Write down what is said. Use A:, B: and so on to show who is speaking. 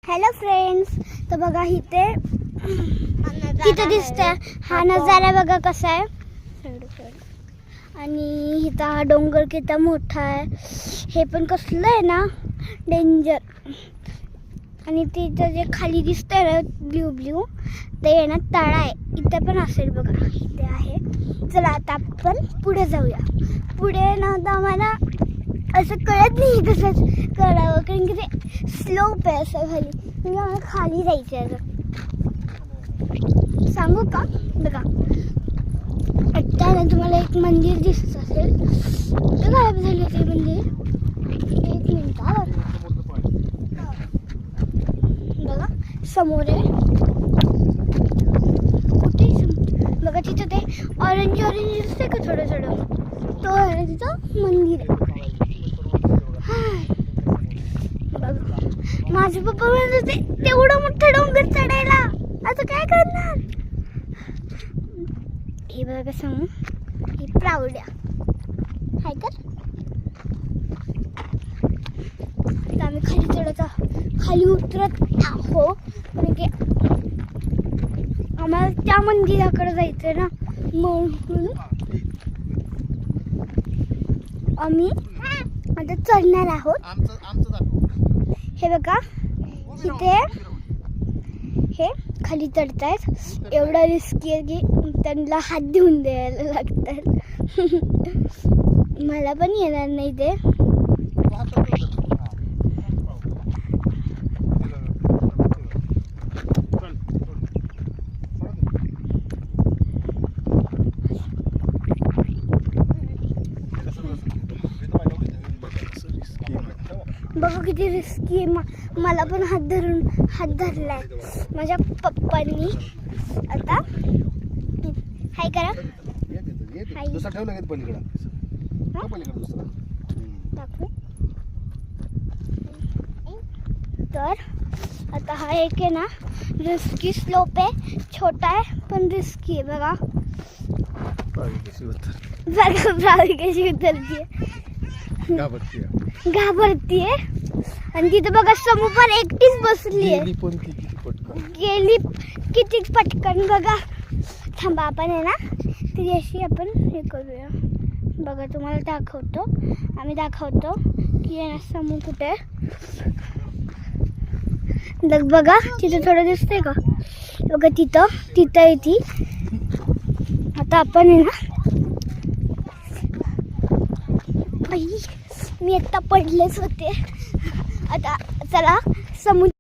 A: Hello friends, तर बघा इथे तिथे दिसतंय हा नजारा बघा कसा आहे. आणि इथं हा डोंगर किती मोठा आहे. हे पण कसलं आहे ना डेंजर. आणि तिथं जे खाली दिसतंय ना ब्ल्यू ब्ल्यू ते आहे ना तळा आहे. इथं पण असेल बघा, इथे आहे. चला आता आपण पुढे जाऊया. पुढे ना आता आम्हाला असं कळत नाही कसं करावं, कारण की ते स्लोप आहे असं खाली. म्हणजे आम्हाला खाली जायचं आहे. असं सांगू का बघा, आता ना तुम्हाला एक मंदिर दिसत असेल. ते गायब झाले ते मंदिर. एक मिनिट बघा समोर आहे. कुठे बघा तिथं ते ऑरेंज ऑरेंज दिसतंय का थोडं थोडं, तो आहे तिथं मंदिर आहे. माझे पप्पा म्हणत होते तेवढं मोठं डोंगर चढायला आता काय करणार. हे बघा सांगू, ही प्रावड्या हाय तर. आम्ही खाली चढत खाली उतरत आहो, म्हणजे आम्हाला त्या मंदिराकडे जायचंय ना, म्हणून आम्ही आता चढणार आहोत. हे बघा इथे हे खाली चढतायत. एवढा रिस्की आहे की त्यांना हात देऊन द्यायला लागतात. मला पण येणार नाही ते. बघा किती रिस्की आहे. मला पण हात धरलाय माझ्या पप्पांनी. आता हाय करा,
B: दुसरा ठेवला का पलीकडे दुसरा
A: दाखवू. तर आता हा एक आहे ना रिस्की स्लोप आहे. छोटा आहे पण रिस्की आहे. बघा प्रावी कशी उतरतीये, घाबरतीये. आणि तिथे बघा समू पण एकटीच बसली आहे. गेली किती पटकन. बघा थांबा, आपण आहे ना ती अशी आपण हे करूया. बघा तुम्हाला दाखवतो, आम्ही दाखवतो की आहे ना समू कुठे. बघा तिथं थोडं दिसतंय का, बघा तिथं आहे ती. आता आपण आहे ना, मी आता पडलेच होते. आता चला समुद्र